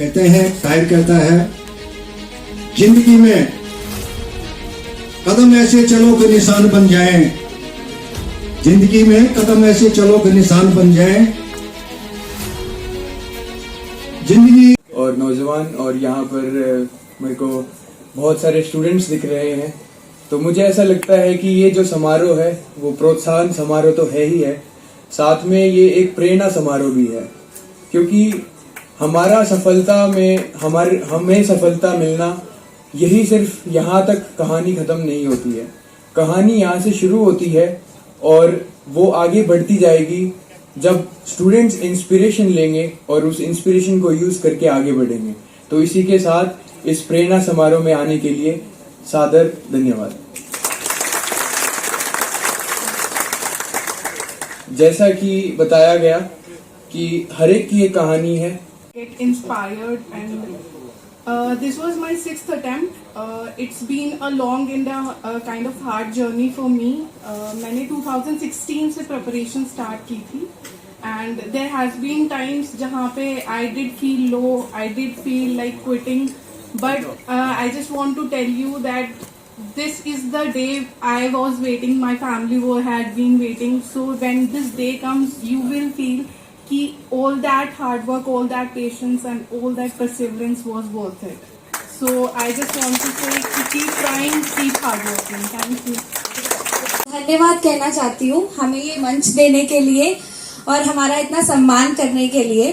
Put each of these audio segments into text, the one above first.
कहते हैं, शायर कहता है, जिंदगी में कदम ऐसे चलो कि निशान बन जाएं, जिंदगी में कदम ऐसे चलो कि निशान बन जाएं, जिंदगी। और नौजवान और यहाँ पर मेरे को बहुत सारे स्टूडेंट्स दिख रहे हैं, तो मुझे ऐसा लगता है कि ये जो समारोह है वो प्रोत्साहन समारोह तो है ही है, साथ में ये एक प्रेरणा समारोह भी है, क्योंकि हमारा सफलता में हमें सफलता मिलना, यही सिर्फ यहाँ तक कहानी खत्म नहीं होती है। कहानी यहाँ से शुरू होती है और वो आगे बढ़ती जाएगी जब स्टूडेंट्स इंस्पिरेशन लेंगे और उस इंस्पिरेशन को यूज करके आगे बढ़ेंगे। तो इसी के साथ इस प्रेरणा समारोह में आने के लिए सादर धन्यवाद। जैसा कि बताया गया कि हर एक की एक कहानी है। Get inspired and this was my 6th attempt. It's been a long and kind of hard journey for me. मैंने 2016 से preparation start की थी and there has been times जहाँ पे I did feel low, I did feel like quitting, but I just want to tell you that this is the day I was waiting, my family had been waiting. So when this day comes, you will feel कि all that hard work, all that patience and all that perseverance was worth it. So I just want to say keep trying, keep hard working. Thank you. धन्यवाद कहना चाहती हूँ हमें ये मंच देने के लिए और हमारा इतना सम्मान करने के लिए।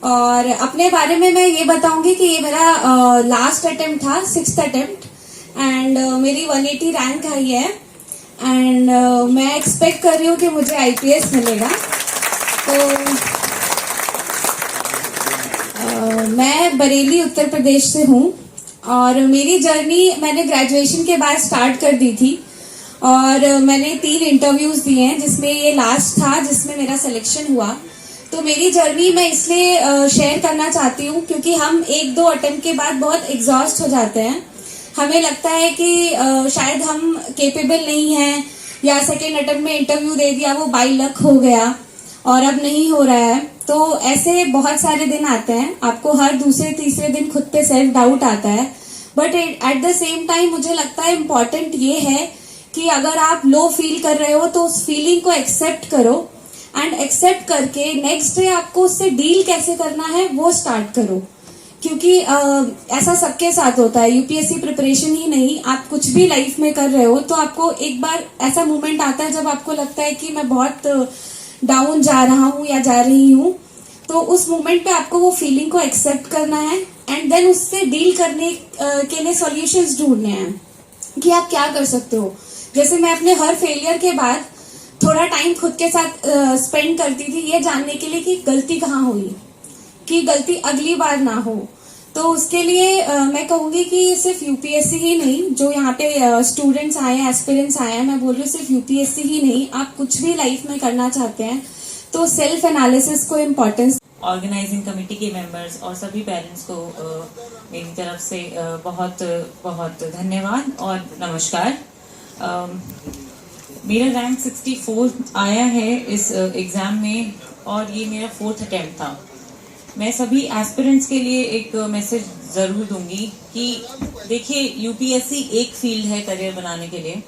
और अपने बारे में मैं ये बताऊंगी कि ये मेरा लास्ट अटेम्प्ट था, 6th अटेम्प्ट, एंड मेरी 180 रैंक आई है एंड मैं एक्सपेक्ट कर रही हूँ कि मुझे IPS मिलेगा। तो मैं बरेली उत्तर प्रदेश से हूँ और मेरी जर्नी मैंने ग्रेजुएशन के बाद स्टार्ट कर दी थी और मैंने 3 इंटरव्यूज दिए हैं जिसमें ये लास्ट था जिसमें मेरा सिलेक्शन हुआ। तो मेरी जर्नी मैं इसलिए शेयर करना चाहती हूँ क्योंकि हम 1-2 अटेम्प्ट के बाद बहुत एग्जॉस्ट हो जाते हैं। हमें लगता है कि शायद हम केपेबल नहीं हैं या सेकेंड अटेम्प्ट में इंटरव्यू दे दिया, वो बाई लक हो गया और अब नहीं हो रहा है। तो ऐसे बहुत सारे दिन आते हैं, आपको हर दूसरे-तीसरे दिन खुद पे सेल्फ डाउट आता है, but at the same time मुझे लगता है इम्पोर्टेंट ये है कि अगर आप लो फील कर रहे हो तो उस फीलिंग को एक्सेप्ट करो एंड एक्सेप्ट करके नेक्स्ट डे आपको उससे डील कैसे करना है वो स्टार्ट करो, क्योंकि ऐसा सबके साथ होता है। UPSC प्रिपरेशन ही नहीं, आप कुछ भी लाइफ में कर रहे हो तो आपको एक बार ऐसा मोमेंट आता है जब आपको लगता है कि मैं बहुत डाउन जा रहा हूँ या जा रही हूँ। तो उस मोमेंट पे आपको वो फीलिंग को एक्सेप्ट करना है एंड देन उससे डील करने के लिए सॉल्यूशंस ढूंढने हैं कि आप क्या कर सकते हो। जैसे मैं अपने हर फेलियर के बाद थोड़ा टाइम खुद के साथ स्पेंड करती थी ये जानने के लिए कि गलती कहाँ हुई, कि गलती अगली बार ना हो। तो उसके लिए मैं कहूंगी कि सिर्फ UPSC ही नहीं, जो यहाँ पे स्टूडेंट्स आए हैं, एस्पिरेंट्स आए हैं, मैं बोल रही हूँ सिर्फ UPSC ही नहीं, आप कुछ भी लाइफ में करना चाहते हैं तो सेल्फ एनालिसिस को इम्पोर्टेंस। ऑर्गेनाइजिंग कमेटी के मेंबर्स और सभी पेरेंट्स को मेरी तरफ से बहुत बहुत धन्यवाद और नमस्कार। मेरा रैंक 64 आया है इस एग्जाम में और ये मेरा 4th अटेम्प्ट था। मैं सभी एस्पिरेंट्स के लिए एक मैसेज जरूर दूंगी कि देखिए UPSC एक फील्ड है करियर बनाने के लिए।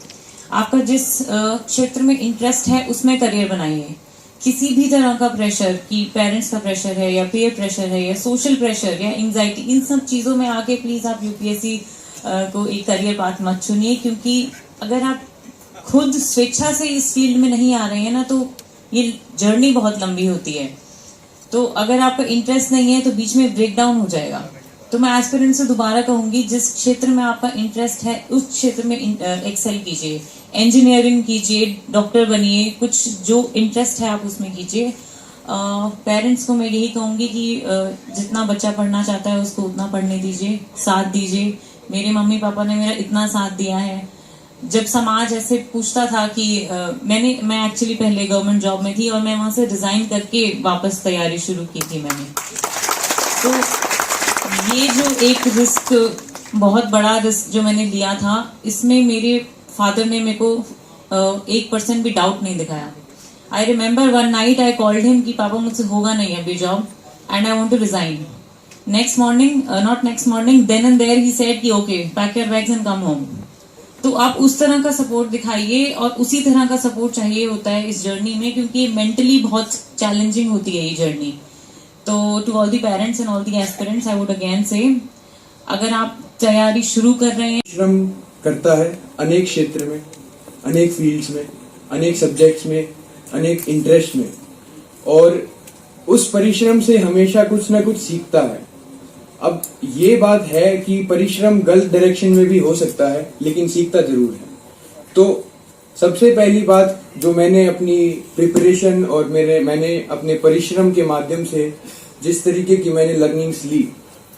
आपका जिस क्षेत्र में इंटरेस्ट है उसमें करियर बनाइए। किसी भी तरह का प्रेशर, कि पेरेंट्स का प्रेशर है या पीयर प्रेशर है या सोशल प्रेशर या एंजाइटी, इन सब चीजों में आके प्लीज आप UPSC को एक करियर पाथ मत चुनिए, क्योंकि अगर आप खुद स्वेच्छा से इस फील्ड में नहीं आ रहे हैं ना तो ये जर्नी बहुत लंबी होती है। तो अगर आपका इंटरेस्ट नहीं है तो बीच में ब्रेक डाउन हो जाएगा। तो मैं एस्पिरेंट से दोबारा कहूंगी, जिस क्षेत्र में आपका इंटरेस्ट है उस क्षेत्र में एक्सेल कीजिए, इंजीनियरिंग कीजिए, डॉक्टर बनिए, कुछ जो इंटरेस्ट है आप उसमें कीजिए। पेरेंट्स को मैं यही कहूंगी कि जितना बच्चा पढ़ना चाहता है उसको उतना पढ़ने दीजिए, साथ दीजिए। मेरे मम्मी पापा ने मेरा इतना साथ दिया है। जब समाज ऐसे पूछता था कि मैं एक्चुअली पहले गवर्नमेंट जॉब में थी और मैं वहां से रिजाइन करके वापस तैयारी शुरू की थी मैंने। तो ये जो एक रिस्क, बहुत बड़ा रिस्क जो मैंने लिया था, इसमें मेरे फादर ने मेरे को 1% भी डाउट नहीं दिखाया। I remember one night I called him कि पापा मुझसे होगा नहीं अभी job and I want to resign. Next morning, not next morning, then and there he said कि okay pack your bags and come home. तो आप उस तरह का सपोर्ट दिखाइए, और उसी तरह का सपोर्ट चाहिए होता है इस जर्नी में, क्योंकि मेंटली बहुत चैलेंजिंग होती है ये जर्नी। तो to all the parents and all the aspirants I would again say, अगर आप तैयारी शुरू कर रहे हैं, परिश्रम करता है अनेक क्षेत्र में, अनेक फील्ड्स में, अनेक सब्जेक्ट्स में, अनेक इंटरेस्ट में, और उस परिश्रम से हमेशा कुछ ना कुछ सीखता है। अब ये बात है कि परिश्रम गलत डायरेक्शन में भी हो सकता है, लेकिन सीखता जरूर है। तो सबसे पहली बात जो मैंने अपनी प्रिपरेशन और मैंने अपने परिश्रम के माध्यम से जिस तरीके की मैंने लर्निंग्स ली,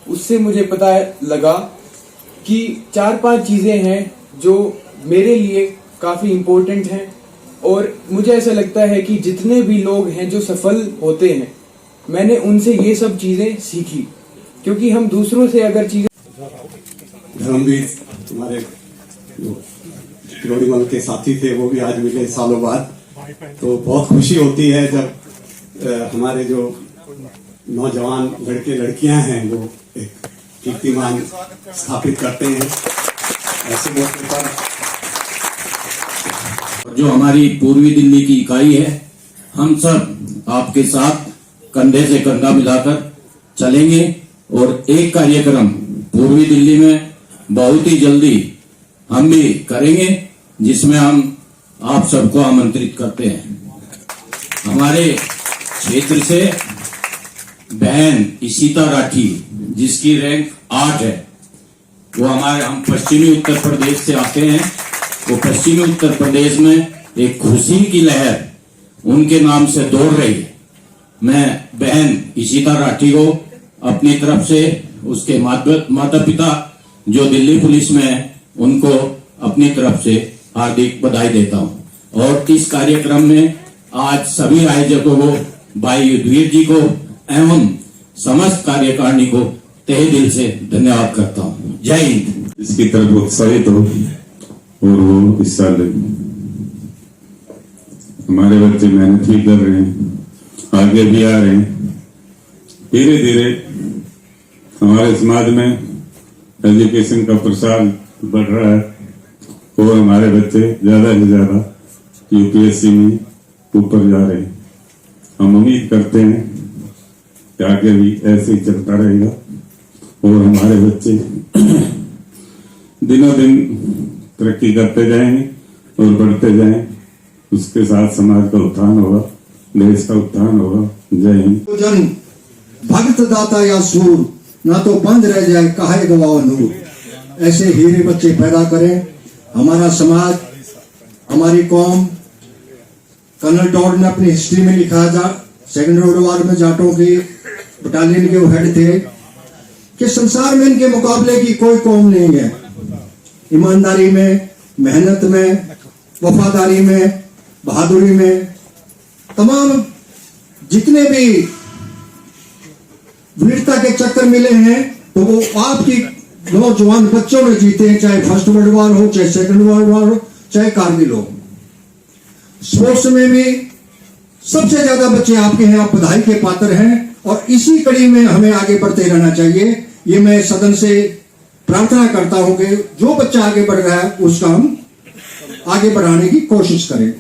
उससे मुझे पता लगा कि 4-5 चीजें हैं जो मेरे लिए काफी इम्पोर्टेंट हैं, और मुझे ऐसा लगता है कि जितने भी लोग हैं जो सफल होते हैं, मैंने उनसे ये सब चीजें सीखी, क्योंकि हम दूसरों से अगर चीजें धर्मवीर हमारे जो किरोड़ीमल के साथी थे वो भी आज मिले सालों बाद, तो बहुत खुशी होती है जब हमारे जो नौजवान लड़के लड़कियां हैं वो एक कीर्तिमान स्थापित करते हैं। ऐसे मौके पर जो हमारी पूर्वी दिल्ली की इकाई है, हम सब आपके साथ कंधे से कंधा मिलाकर चलेंगे, और एक कार्यक्रम पूर्वी दिल्ली में बहुत ही जल्दी हम भी करेंगे, जिसमें हम आप सबको आमंत्रित करते हैं। हमारे क्षेत्र से बहन इशिता राठी, जिसकी रैंक 8 है, वो हम पश्चिमी उत्तर प्रदेश से आते हैं। वो पश्चिमी उत्तर प्रदेश में एक खुशी की लहर उनके नाम से दौड़ रही है। मैं बहन इशिता राठी को अपनी तरफ से, उसके माता पिता जो दिल्ली पुलिस में है, उनको अपनी तरफ से हार्दिक बधाई देता हूं। और इस कार्यक्रम में आज सभी आयोजकों को, भाई युद्धवीर जी को एवं समस्त कार्यकारिणी को तहे दिल से धन्यवाद करता हूं। जय हिंद। इसकी तरफ उत्साहित हो, और वो इस साल हमारे बच्चे मेहनत भी कर रहे हैं, आगे भी आ रहे हैं। धीरे धीरे हमारे समाज में एजुकेशन का प्रसार बढ़ रहा है, और हमारे बच्चे ज्यादा से ज्यादा यूपीएससी में ऊपर जा रहे हैं। हम उम्मीद करते हैं कि आगे भी ऐसे ही चलता रहेगा, और हमारे बच्चे दिनों दिन तरक्की करते जाएंगे और बढ़ते जाएं। उसके साथ समाज का उत्थान होगा, देश का उत्थान होगा। जय हिंद। जन भक्त दाता या सूर, ना तो बंद रह जाए काहे गवाओ नूर। ऐसे हीरे बच्चे पैदा करें। हमारा समाज, हमारी कौम, कर्नल टॉड ने अपनी हिस्ट्री में लिखा था, सेकंड वर्ल्ड वॉर में जाटों की बटालियन के वो हेड थे, कि संसार में इनके मुकाबले की कोई कौम नहीं है। ईमानदारी में, मेहनत में, वफादारी में, बहादुरी में, तमाम जितने भी वीरता के चक्कर मिले हैं, तो वो आपकी नौजवान बच्चों ने जीते हैं, चाहे फर्स्ट वर्ल्ड वॉर हो, चाहे सेकंड वर्ल्ड वॉर हो, चाहे कारगिल हो। स्पोर्ट्स में भी सबसे ज्यादा बच्चे आपके हैं, आप बधाई के पात्र हैं, और इसी कड़ी में हमें आगे बढ़ते रहना चाहिए। ये मैं सदन से प्रार्थना करता हूं कि जो बच्चा आगे बढ़ रहा है उसका हम आगे बढ़ाने की कोशिश करें।